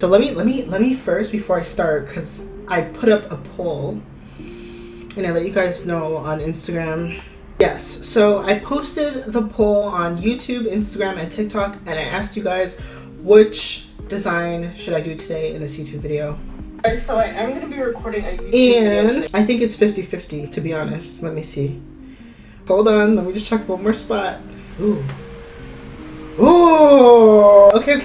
So let me first, before I start, because I put up a poll and I let you guys know on Instagram. Yes, so I posted the poll on YouTube, Instagram, and TikTok, and I asked you guys which design should I do today in this YouTube video. So I am going to be recording a YouTube video today. I think it's 50-50, to be honest. Let me see. Hold on, let me just check one more spot. Ooh. Oh, okay.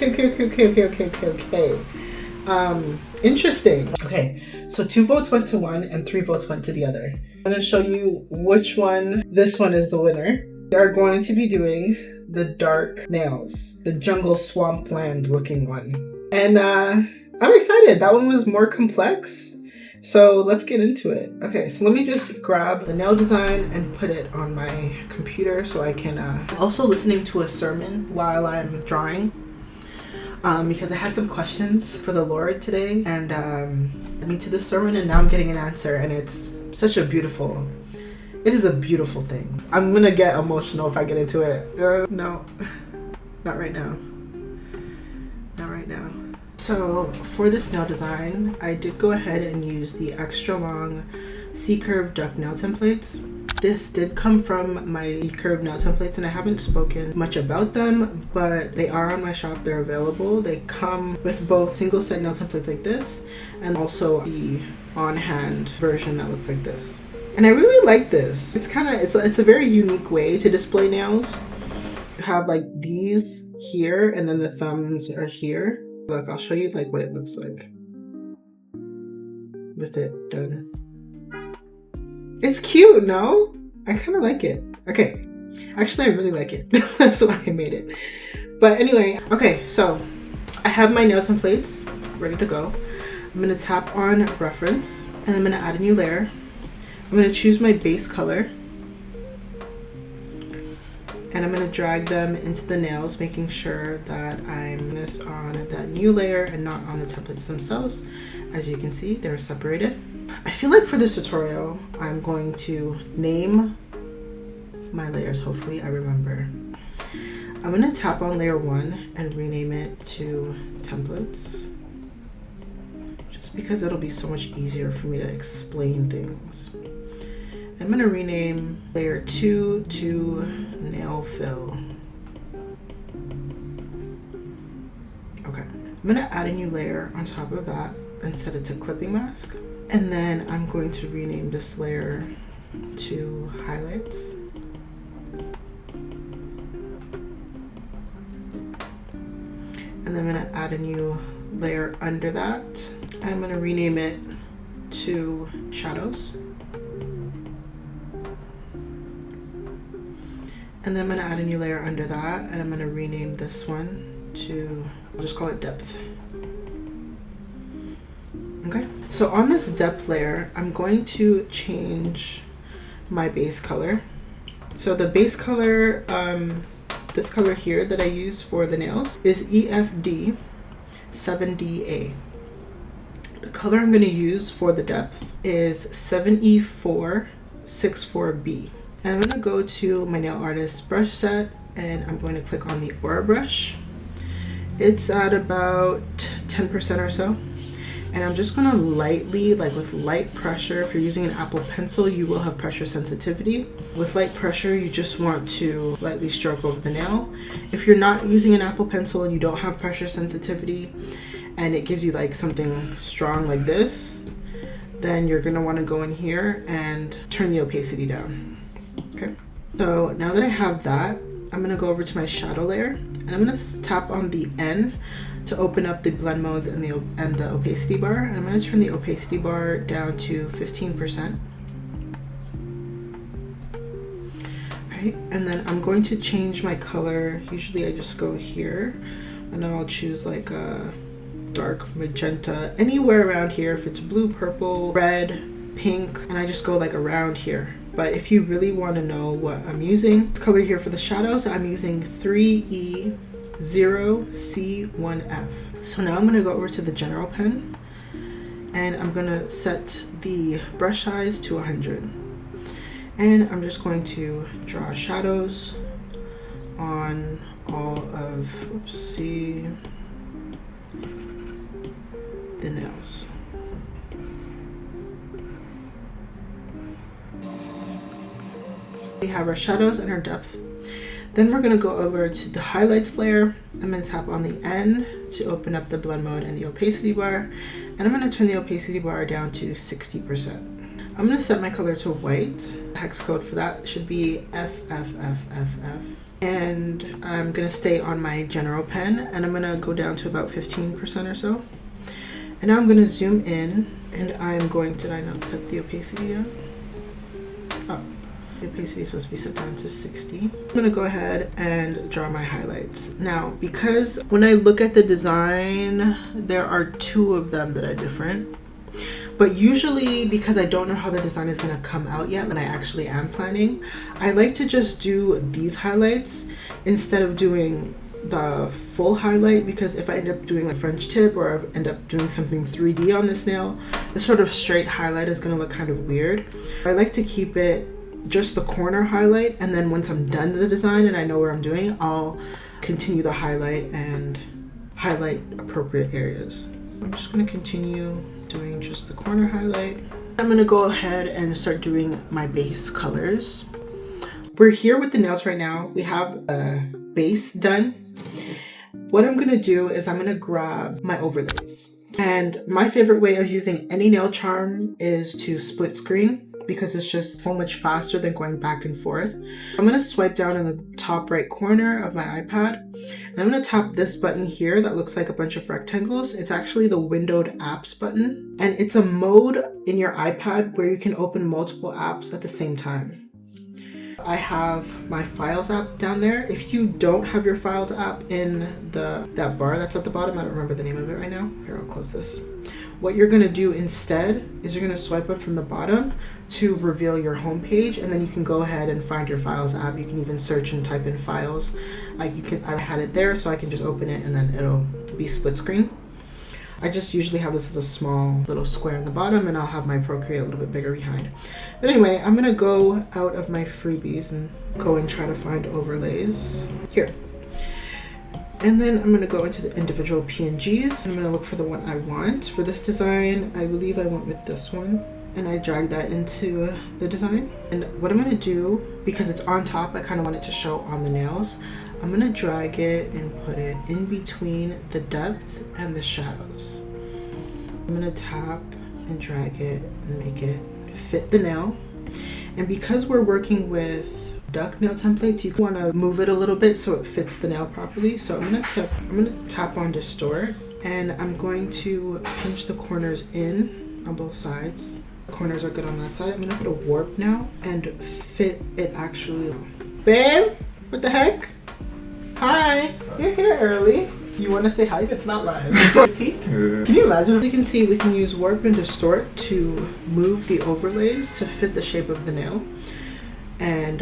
Interesting. Okay, so 2 votes went to one and 3 votes went to the other. I'm gonna show you which one. This one is the winner. We are going to be doing the dark nails, the jungle swampland looking one. And I'm excited. That one was more complex. So let's get into it. Okay, so let me just grab the nail design and put it on my computer so I can also listening to a sermon while I'm drawing, because I had some questions for the Lord today, and led me to the sermon, and now I'm getting an answer, and it's such a beautiful, it is a beautiful thing. I'm gonna get emotional if I get into it. No, not right now. Not right now. So for this nail design, I did go ahead and use the extra long C-curve duck nail templates. This did come from my C-curve nail templates, and I haven't spoken much about them, but they are on my shop. They're available. They come with both single set nail templates like this and also the on-hand version that looks like this. And I really like this. It's kind of, it's a very unique way to display nails. You have like these here, and then the thumbs are here. Look, I'll show you like what it looks like with it done. It's cute, no? I kind of like it. Okay, actually I really like it. That's why I made it. But anyway, okay, so I have my nail templates ready to go. I'm gonna tap on reference, and I'm gonna add a new layer. I'm gonna choose my base color, and I'm going to drag them into the nails, making sure that I'm this on that new layer and not on the templates themselves. As you can see, they're separated. I feel like for this tutorial, I'm going to name my layers. Hopefully I remember. I'm going to tap on layer 1 and rename it to templates, just because it'll be so much easier for me to explain things. I'm going to rename layer 2 to nail fill. Okay, I'm going to add a new layer on top of that and set it to clipping mask. And then I'm going to rename this layer to highlights. And then I'm going to add a new layer under that. I'm going to rename it to shadows. And then I'm going to add a new layer under that, and I'm going to rename this one to, I'll just call it depth. Okay, so on this depth layer, I'm going to change my base color. So the base color, this color here that I use for the nails is EFD 7DA. The color I'm going to use for the depth is 7E464B. I'm going to go to my nail artist brush set, and I'm going to click on the Aura brush. It's at about 10% or so. And I'm just going to lightly, like with light pressure, if you're using an Apple pencil, you will have pressure sensitivity. With light pressure, you just want to lightly stroke over the nail. If you're not using an Apple pencil and you don't have pressure sensitivity, and it gives you like something strong like this, then you're going to want to go in here and turn the opacity down. Okay, so now that I have that, I'm going to go over to my shadow layer, and I'm going to tap on the N to open up the blend modes and the opacity bar. And I'm going to turn the opacity bar down to 15%. Right, and then I'm going to change my color. Usually I just go here, and I'll choose like a dark magenta, anywhere around here. If it's blue, purple, red, pink, and I just go like around here. But if you really want to know what I'm using, this color here for the shadows, I'm using 3E0C1F. So now I'm going to go over to the general pen, and I'm going to set the brush size to 100. And I'm just going to draw shadows on all of, oopsie, the nails. We have our shadows and our depth. Then we're going to go over to the highlights layer. I'm going to tap on the N to open up the blend mode and the opacity bar. And I'm going to turn the opacity bar down to 60%. I'm going to set my color to white. The hex code for that should be FFFFF. And I'm going to stay on my general pen, and I'm going to go down to about 15% or so. And now I'm going to zoom in, and I'm going to, did I not set the opacity down? Oh, the opacity is supposed to be set down to 60. I'm going to go ahead and draw my highlights. Now, because when I look at the design, there are two of them that are different. But usually, because I don't know how the design is going to come out yet, when I actually am planning, I like to just do these highlights instead of doing the full highlight, because if I end up doing a French tip or I end up doing something 3D on this nail, the sort of straight highlight is going to look kind of weird. I like to keep it just the corner highlight, and then once I'm done with the design and I know where I'm doing, I'll continue the highlight and highlight appropriate areas. I'm just going to continue doing just the corner highlight. I'm going to go ahead and start doing my base colors. We're here with the nails right now. We have a base done. What I'm going to do is I'm going to grab my overlays. And my favorite way of using any nail charm is to split screen, because it's just so much faster than going back and forth. I'm going to swipe down in the top right corner of my iPad, and I'm going to tap this button here that looks like a bunch of rectangles. It's actually the windowed apps button, and it's a mode in your iPad where you can open multiple apps at the same time. I have my files app down there. If you don't have your files app in that bar that's at the bottom, I don't remember the name of it right now. Here, I'll close this. What you're going to do instead is you're going to swipe up from the bottom to reveal your home page, and then you can go ahead and find your files app. You can even search and type in files. I had it there, so I can just open it and then it'll be split screen. I just usually have this as a small little square in the bottom, and I'll have my Procreate a little bit bigger behind. But anyway, I'm going to go out of my freebies and go and try to find overlays here. And then I'm going to go into the individual PNGs. I'm going to look for the one I want. For this design, I believe I went with this one, and I drag that into the design. And what I'm going to do, because it's on top, I kind of want it to show on the nails. I'm going to drag it and put it in between the depth and the shadows. I'm going to tap and drag it and make it fit the nail. And because we're working with duck nail templates, you want to move it a little bit so it fits the nail properly. So I'm going to tap on distort, and I'm going to pinch the corners in on both sides. The corners are good on that side. I'm going to put a warp now and fit it actually. Babe, what the heck? Hi, you're here early. You want to say hi? It's not live. Can you imagine? You can see we can use warp and distort to move the overlays to fit the shape of the nail. And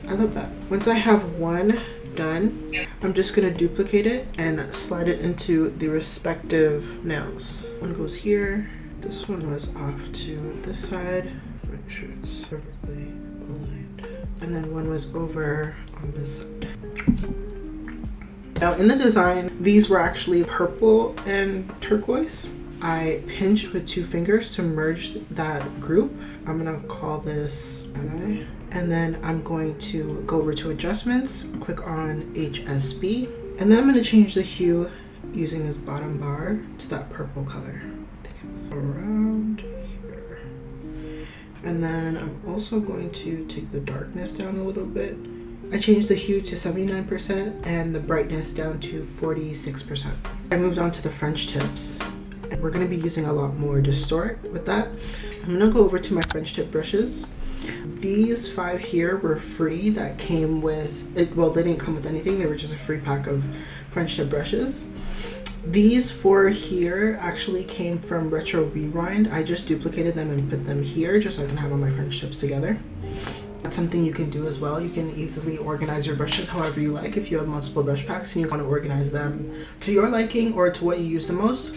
I love that. Once I have one done, I'm just going to duplicate it and slide it into the respective nails. One goes here. This one was off to this side. Make sure it's perfectly aligned. And then one was over on this side. Now in the design, these were actually purple and turquoise. I pinched with 2 fingers to merge that group. I'm going to call this eye. And then I'm going to go over to adjustments, click on HSB, and then I'm going to change the hue using this bottom bar to that purple color. I think it was around here. And then I'm also going to take the darkness down a little bit. I changed the hue to 79% and the brightness down to 46%. I moved on to the French tips. We're going to be using a lot more distort with that. I'm going to go over to my French tip brushes. These 5 here were free, that came with it. Well, they didn't come with anything, they were just a free pack of French tip brushes. These 4 here actually came from Retro Rewind. I just duplicated them and put them here just so I can have all my French tips together. That's something you can do as well. You can easily organize your brushes however you like. If you have multiple brush packs and you want to organize them to your liking or to what you use the most,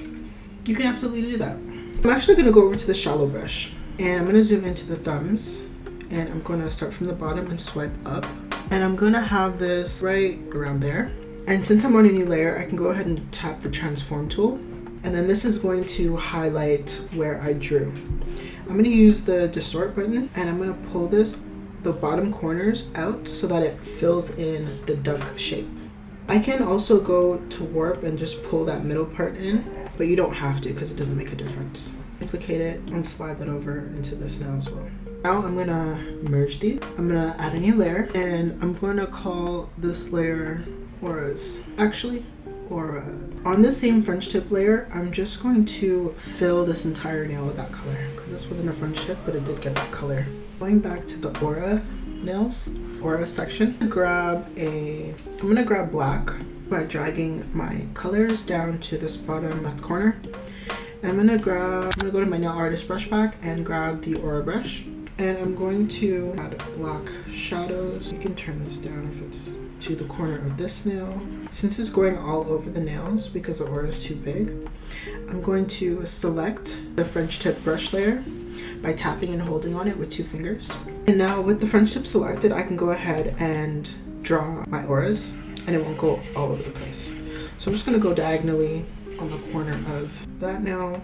you can absolutely do that. I'm actually going to go over to the shallow brush, and I'm going to zoom into the thumbs, and I'm going to start from the bottom and swipe up. And I'm going to have this right around there. And since I'm on a new layer, I can go ahead and tap the transform tool. And then this is going to highlight where I drew. I'm going to use the distort button, and I'm going to pull the bottom corners out so that it fills in the duck shape. I can also go to warp and just pull that middle part in, but you don't have to because it doesn't make a difference. Duplicate it and slide that over into this now as well. Now I'm gonna merge these. I'm gonna add a new layer, and I'm gonna call this layer auras. Actually, aura. On the same French tip layer, I'm just going to fill this entire nail with that color because this wasn't a French tip, but it did get that color. Going back to the aura nails, aura section, I'm gonna grab black by dragging my colors down to this bottom left corner. I'm gonna go to my nail artist brush pack and grab the aura brush, and I'm going to add black shadows. You can turn this down if it's to the corner of this nail. Since it's going all over the nails because the aura is too big, I'm going to select the French tip brush layer by tapping and holding on it with 2 fingers. And now with the French tip selected, I can go ahead and draw my auras, and it won't go all over the place. So I'm just gonna go diagonally on the corner of that nail,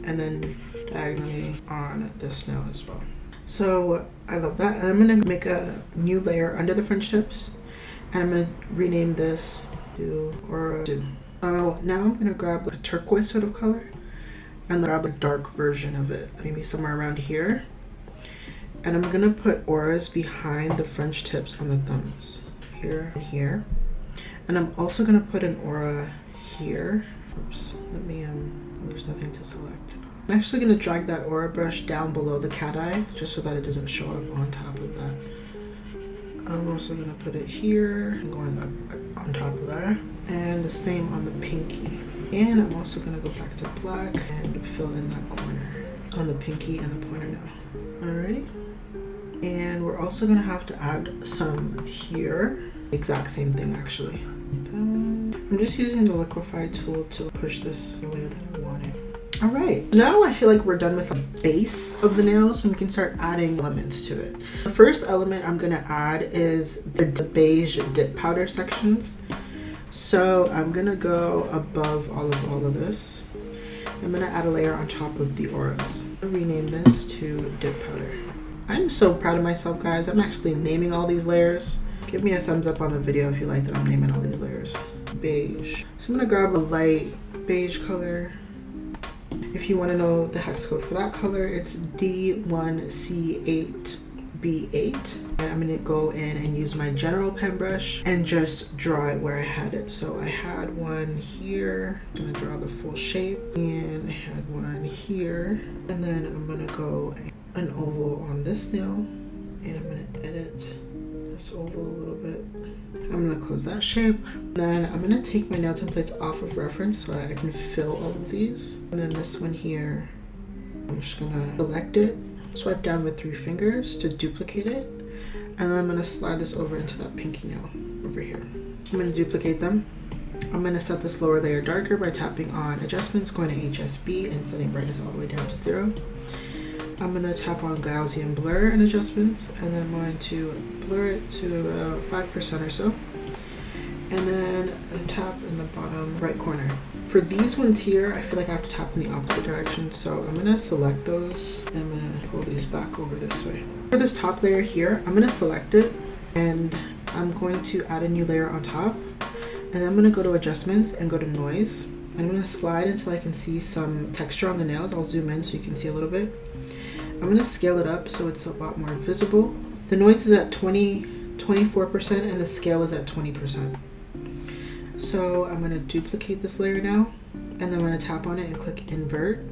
and then diagonally on this nail as well. So I love that. And I'm gonna make a new layer under the French tips, and I'm gonna rename this to Aura 2. So now I'm gonna grab a turquoise sort of color and grab a dark version of it, maybe somewhere around here. And I'm gonna put auras behind the French tips on the thumbs, here and here. And I'm also gonna put an aura here. Oops, there's nothing to select. I'm actually gonna drag that aura brush down below the cat eye, just so that it doesn't show up on top of that. I'm also gonna put it here and going up on top of that. And the same on the pinky. And I'm also gonna go back to black and fill in that corner on the pinky and the pointer now. Alrighty. And we're also gonna have to add some here. Exact same thing actually. I'm just using the liquefy tool to push this the way that I want it. Alright, now I feel like we're done with the base of the nail, so we can start adding elements to it. The first element I'm gonna add is the beige dip powder sections. So I'm gonna go above all of this. I'm gonna add a layer on top of the auras. I'm gonna rename this to dip powder. I'm so proud of myself, guys. I'm actually naming all these layers. Give me a thumbs up on the video if you like that I'm naming all these layers. Beige. So I'm gonna grab a light beige color. If you want to know the hex code for that color, it's D1C8B8. And I'm gonna go in and use my general pen brush and just draw it where I had it. So I had one here. I'm gonna draw the full shape, and I had one here. And then I'm gonna go an oval on this nail, and I'm gonna edit this oval a little bit. I'm gonna close that shape. Then I'm gonna take my nail templates off of reference so that I can fill all of these. And then this one here, I'm just gonna select it, swipe down with 3 fingers to duplicate it. And then I'm gonna slide this over into that pinky nail over here. I'm gonna duplicate them. I'm gonna set this lower layer darker by tapping on adjustments, going to HSB and setting brightness all the way down to 0. I'm gonna tap on Gaussian blur and adjustments, and then I'm going to blur it to about 5% or so. And then tap in the bottom right corner. For these ones here, I feel like I have to tap in the opposite direction, so I'm gonna select those and I'm gonna pull these back over this way. For this top layer here, I'm gonna select it and I'm going to add a new layer on top. And then I'm gonna go to adjustments and go to noise. And I'm gonna slide until I can see some texture on the nails. I'll zoom in so you can see a little bit. I'm gonna scale it up so it's a lot more visible. The noise is at 24% and the scale is at 20%. So I'm gonna duplicate this layer now, and then I'm gonna tap on it and click invert.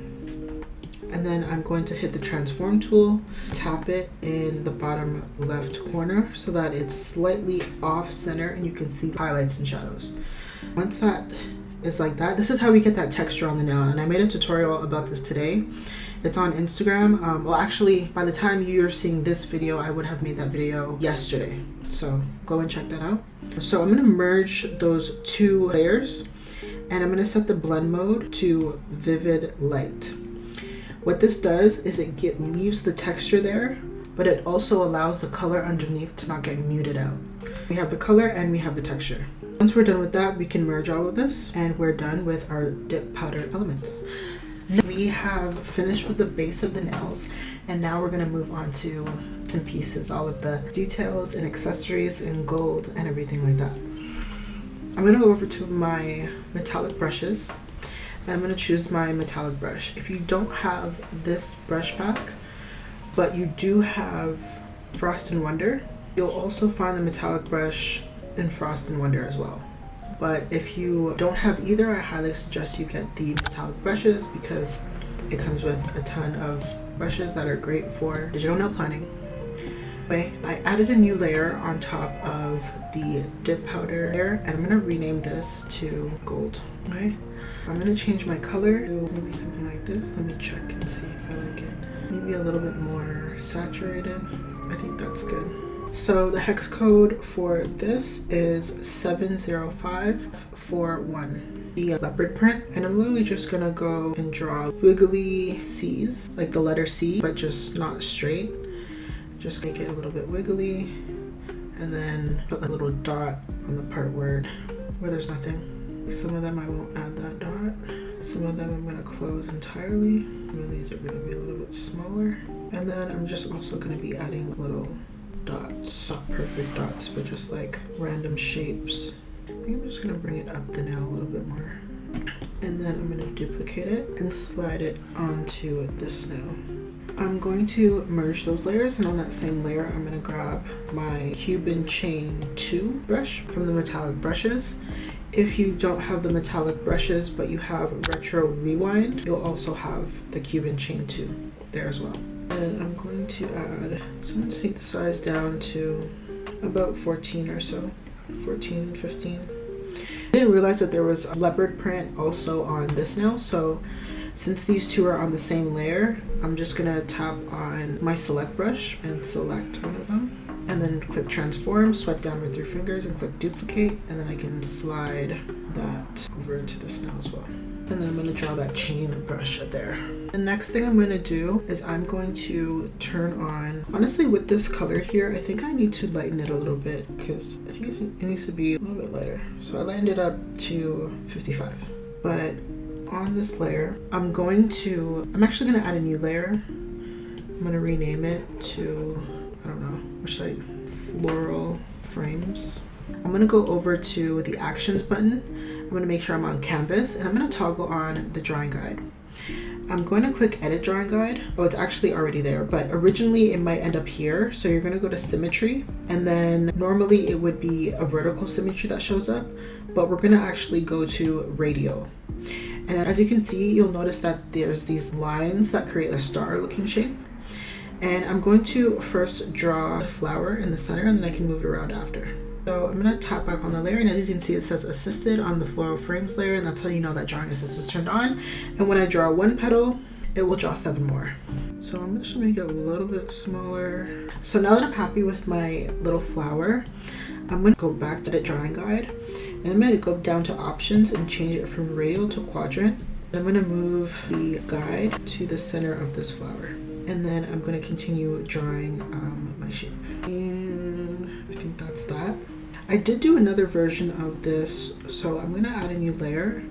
And then I'm going to hit the transform tool, tap it in the bottom left corner so that it's slightly off center and you can see highlights and shadows. Once that is like that, this is how we get that texture on the nail. And I made a tutorial about this today. It's on Instagram. Well, actually, by the time you're seeing this video, I would have made that video yesterday. So go and check that out. So I'm gonna merge those 2 layers, and I'm gonna set the blend mode to vivid light. What this does is it leaves the texture there, but it also allows the color underneath to not get muted out. We have the color and we have the texture. Once we're done with that, we can merge all of this and we're done with our dip powder elements. We have finished with the base of the nails, and now we're going to move on to bits and pieces, all of the details and accessories and gold and everything like that. I'm going to go over to my metallic brushes. I'm going to choose my metallic brush. If you don't have this brush pack, but you do have Frost and Wonder, you'll also find the metallic brush in Frost and Wonder as well. But if you don't have either, I highly suggest you get the metallic brushes because it comes with a ton of brushes that are great for digital nail planning. Anyway, I added a new layer on top of the dip powder layer, and I'm going to rename this to gold. Okay, I'm going to change my color to maybe something like this. Let me check and see if I like it. Maybe a little bit more saturated. I think that's good. So the hex code for this is 70541. The leopard print, and I'm literally just gonna go and draw wiggly C's, like the letter C, but just not straight. Just make it a little bit wiggly, and then put a little dot on the part where there's nothing. Some of them I won't add that dot. Some of them I'm gonna close entirely. Some of these are gonna be a little bit smaller. And then I'm just also gonna be adding little dots, not perfect dots, but just like random shapes. I think I'm just gonna bring it up the nail a little bit more. And then I'm gonna duplicate it and slide it onto this nail. I'm going to merge those layers, and on that same layer, I'm gonna grab my Cuban Chain 2 brush from the metallic brushes. If you don't have the metallic brushes, but you have Retro Rewind, you'll also have the Cuban Chain 2 there as well. And I'm going to add, so I'm going to take the size down to about 14 or so, 14, 15. I didn't realize that there was a leopard print also on this nail, so since these two are on the same layer, I'm just going to tap on my select brush and select one of them. And then click transform, swipe down with your fingers and click duplicate, and then I can slide that over into this nail as well. And then I'm going to draw that chain brush there. The next thing I'm going to do is I'm going to turn on, honestly with this color here, I think I need to lighten it a little bit because I think it needs to be a little bit lighter. So I lightened it up to 55. But on this layer, I'm actually going to add a new layer. I'm going to rename it to, I don't know, what should I, floral frames. I'm going to go over to the actions button. I'm going to make sure I'm on canvas, and I'm going to toggle on the drawing guide. I'm going to click edit drawing guide. Oh, it's actually already there, but originally it might end up here. So you're going to go to symmetry, and then normally it would be a vertical symmetry that shows up, but we're going to actually go to radial. And as you can see, you'll notice that there's these lines that create a star looking shape. And I'm going to first draw a flower in the center, and then I can move it around after. So I'm going to tap back on the layer, and as you can see, it says assisted on the floral frames layer, and that's how you know that drawing assist is turned on. And when I draw one petal, it will draw 7 more. So I'm just going to make it a little bit smaller. So now that I'm happy with my little flower, I'm going to go back to the drawing guide, and I'm going to go down to options and change it from radial to quadrant. I'm going to move the guide to the center of this flower. And then I'm going to continue drawing my shape. And I think that's that. I did do another version of this, so I'm going to add a new layer.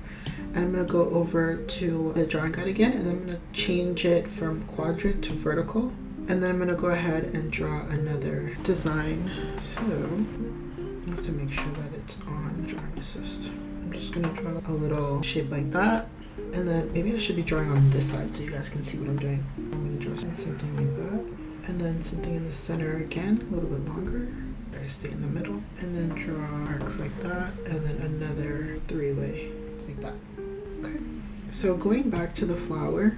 And I'm going to go over to the drawing guide again, and I'm going to change it from quadrant to vertical. And then I'm going to go ahead and draw another design. So I have to make sure that it's on drawing assist. I'm just going to draw a little shape like that. And then maybe I should be drawing on this side so you guys can see what I'm doing. I'm going to draw something like that. And then something in the center again, a little bit longer. I stay in the middle. And then draw arcs like that. And then another 3-way like that. Okay. So going back to the flower.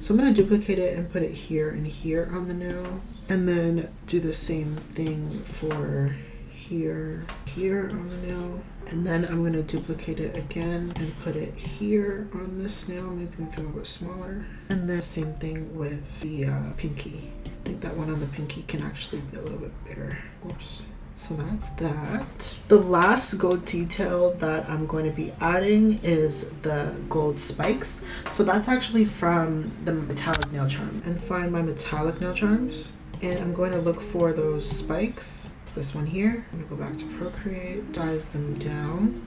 So I'm going to duplicate it and put it here and here on the nail. And then do the same thing for here on the nail. And then I'm going to duplicate it again and put it here on this nail, maybe make it a little bit smaller. And then same thing with the pinky. I think that one on the pinky can actually be a little bit bigger. Oops. So that's that. The last gold detail that I'm going to be adding is the gold spikes. So that's actually from the metallic nail charm. And find my metallic nail charms. and I'm going to look for those spikes. This one here. I'm gonna go back to Procreate, size them down.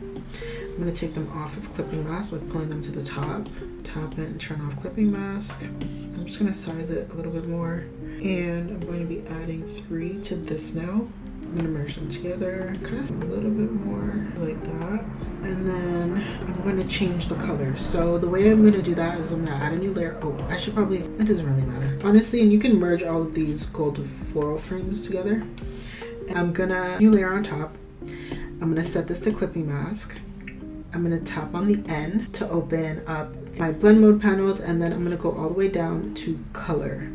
I'm gonna take them off of clipping mask by pulling them to the top. Tap it and turn off clipping mask. I'm just gonna size it a little bit more. And I'm going to be adding 3 to this now. I'm gonna merge them together, kind of a little bit more like that. And then I'm going to change the color. So the way I'm going to do that is I'm going to add a new layer. Oh, I should probably, it doesn't really matter. Honestly, and you can merge all of these gold floral frames together. I'm gonna new layer on top. I'm gonna set this to clipping mask. I'm gonna tap on the N to open up my blend mode panels, and then I'm gonna go all the way down to color.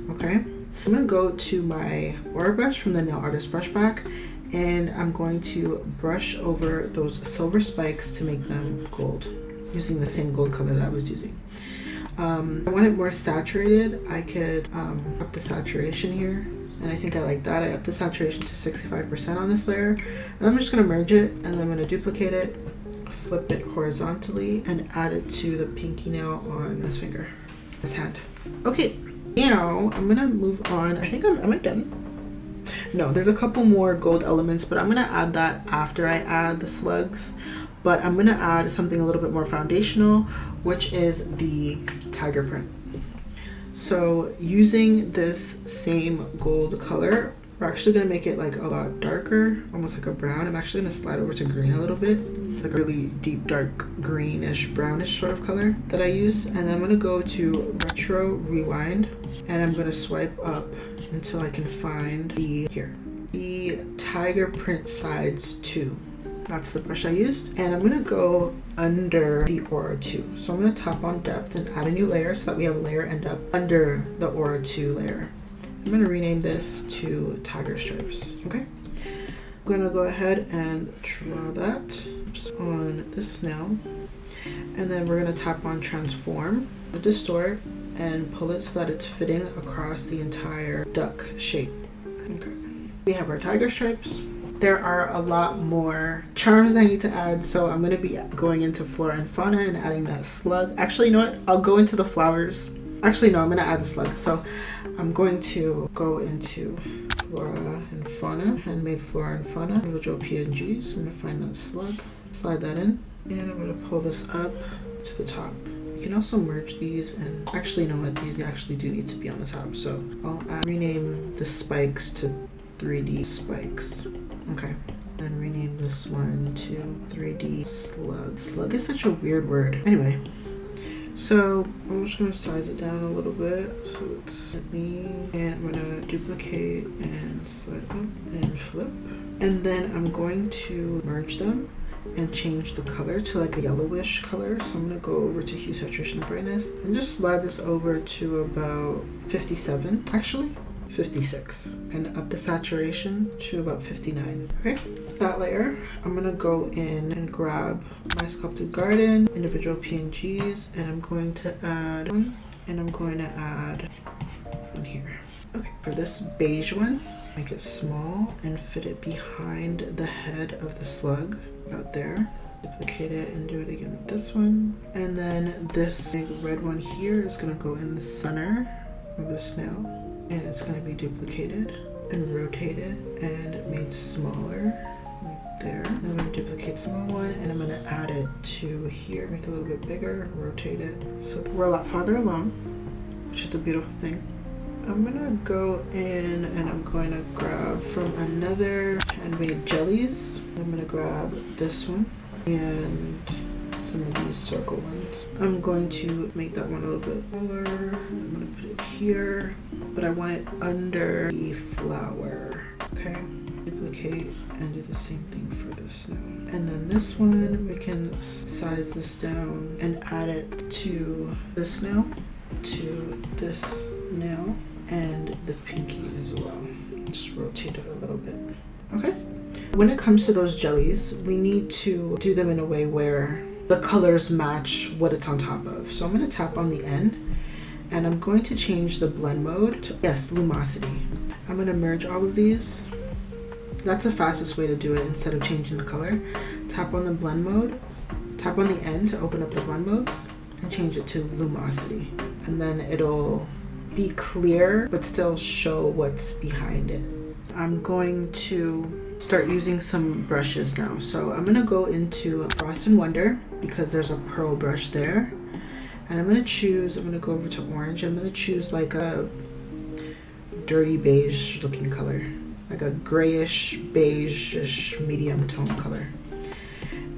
Okay, I'm gonna go to my aura brush from the nail artist brush pack, and I'm going to brush over those silver spikes to make them gold using the same gold color that I was using. I want it more saturated. I could up the saturation here. And I think I like that. I upped the saturation to 65% on this layer. And I'm just gonna merge it, and then I'm gonna duplicate it, flip it horizontally, and add it to the pinky nail on this finger, this hand. Okay, now I'm gonna move on. I think am I done? No, there's a couple more gold elements, but I'm gonna add that after I add the slugs. But I'm gonna add something a little bit more foundational, which is the tiger print. So using this same gold color, we're actually gonna make it like a lot darker, almost like a brown. I'm actually gonna slide over to green a little bit. It's like a really deep, dark greenish, brownish sort of color that I use. And then I'm gonna go to retro rewind, and I'm gonna swipe up until I can find the tiger print sides 2. That's the brush I used. And I'm gonna go under the aura 2. So I'm gonna tap on depth and add a new layer so that we have a layer end up under the aura 2 layer. I'm gonna rename this to tiger stripes, okay? I'm gonna go ahead and draw that on this now. And then we're gonna tap on transform, distort, and pull it so that it's fitting across the entire duck shape. Okay. We have our tiger stripes. There are a lot more charms I need to add, so I'm going to be going into flora and fauna and adding that slug. Actually, you know what? I'll go into the flowers. Actually, no, I'm going to add the slug. So I'm going to go into flora and fauna, handmade flora and fauna, individual PNGs. I'm going to find that slug, slide that in, and I'm going to pull this up to the top. You can also merge these, and actually, you know what? These actually do need to be on the top. So I'll rename the spikes to 3D spikes. Okay, then rename this one to 3D slug. Slug is such a weird word. Anyway, so I'm just gonna size it down a little bit so it's slightly, and I'm gonna duplicate and slide up and flip. And then I'm going to merge them and change the color to like a yellowish color. So I'm gonna go over to hue, saturation, and brightness, and just slide this over to about 57, actually. 56, and up the saturation to about 59. Okay, that layer, I'm gonna go in and grab my sculpted garden, individual PNGs, and I'm going to add one, and I'm going to add one here. Okay, for this beige one, make it small and fit it behind the head of the slug, about there. Duplicate it and do it again with this one. And then this big red one here is gonna go in the center of the snail. And it's going to be duplicated and rotated and made smaller, like there. And I'm going to duplicate small one, and I'm going to add it to here, make it a little bit bigger, rotate it. So we're a lot farther along, which is a beautiful thing. I'm going to go in and I'm going to grab from another handmade jellies. I'm going to grab this one and some of these circle ones. I'm going to make that one a little bit taller. I'm going to put it here, but I want it under the flower. Okay, duplicate and do the same thing for this now. And then this one, we can size this down and add it to this nail, to this nail, and the pinky as well. Just rotate it a little bit. Okay. When it comes to those jellies, we need to do them in a way where the colors match what it's on top of. So I'm going to tap on the N, and I'm going to change the blend mode to, yes, lumosity. I'm going to merge all of these. That's the fastest way to do it instead of changing the color. Tap on the blend mode, tap on the N to open up the blend modes, and change it to lumosity. And then it'll be clear but still show what's behind it. I'm going to start using some brushes now. So I'm gonna go into Frost and Wonder because there's a pearl brush there. And I'm gonna go over to orange. I'm gonna choose like a dirty beige looking color, like a grayish, beige-ish medium tone color.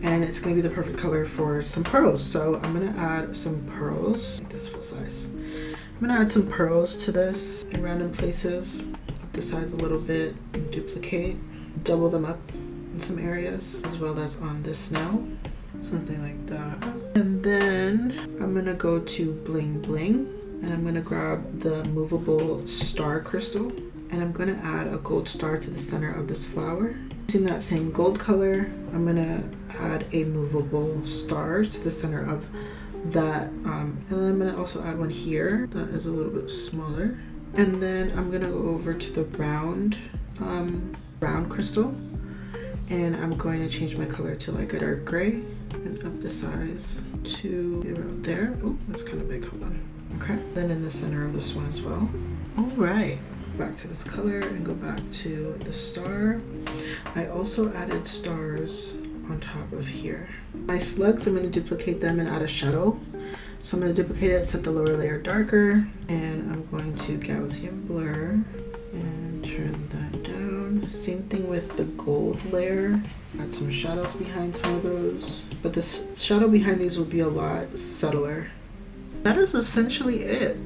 And it's gonna be the perfect color for some pearls. So I'm gonna add some pearls, like this full size. I'm gonna add some pearls to this in random places, up the size a little bit, and duplicate, double them up in some areas, as well as on this snail, something like that. And then I'm gonna go to Bling Bling, and I'm gonna grab the movable star crystal, and I'm gonna add a gold star to the center of this flower. Using that same gold color, I'm gonna add a movable star to the center of that, and then I'm gonna also add one here that is a little bit smaller. And then I'm gonna go over to the round crystal, and I'm going to change my color to like a dark gray and up the size to about there. Oh, that's kind of big, hold on. Okay, then in the center of this one as well. All right, back to this color and go back to the star. I also added stars on top of here. My slugs, I'm going to duplicate them and add a shadow. So I'm going to duplicate it, set the lower layer darker, and I'm going to Gaussian blur and turn that down. Same thing with the gold layer. Add some shadows behind some of those, but the shadow behind these will be a lot subtler. That is essentially it.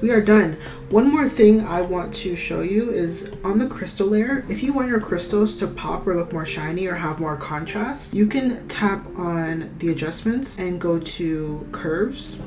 We are done. One more thing I want to show you is on the crystal layer, if you want your crystals to pop or look more shiny or have more contrast, you can tap on the adjustments and go to curves,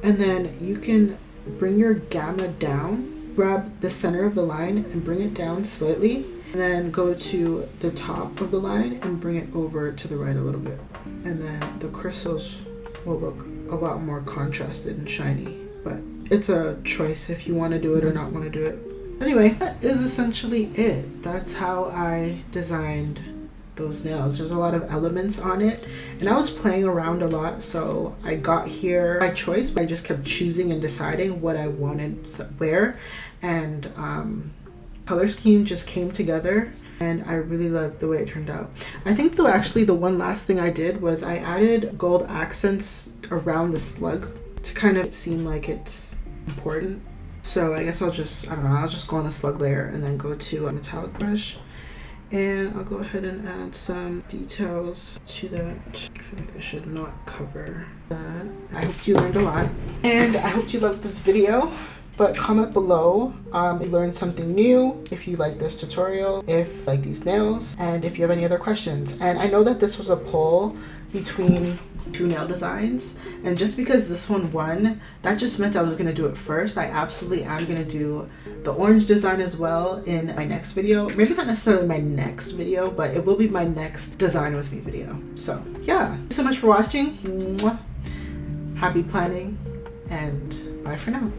and then you can bring your gamma down, grab the center of the line and bring it down slightly, and then go to the top of the line and bring it over to the right a little bit. And then the crystals will look a lot more contrasted and shiny, but it's a choice if you want to do it or not want to do it. Anyway, that is essentially it. That's how I designed those nails. There's a lot of elements on it, and I was playing around a lot, so I got here by choice, but I just kept choosing and deciding what I wanted where, and color scheme just came together, and I really loved the way it turned out. I think though actually the one last thing I did was I added gold accents around the slug to kind of seem like it's important. So I guess I'll just go on the slug layer and then go to a metallic brush, and I'll go ahead and add some details to that. I feel like I should not cover that. I hope you learned a lot, and I hope you loved this video. But comment below if you learned something new, if you like this tutorial, if you like these nails, and if you have any other questions. And I know that this was a poll between two nail designs, and just because this one won, that just meant I was going to do it first. I absolutely am going to do the orange design as well in my next video. Maybe not necessarily my next video, but it will be my next design with me video. So yeah, thanks so much for watching. Happy planning, and bye for now.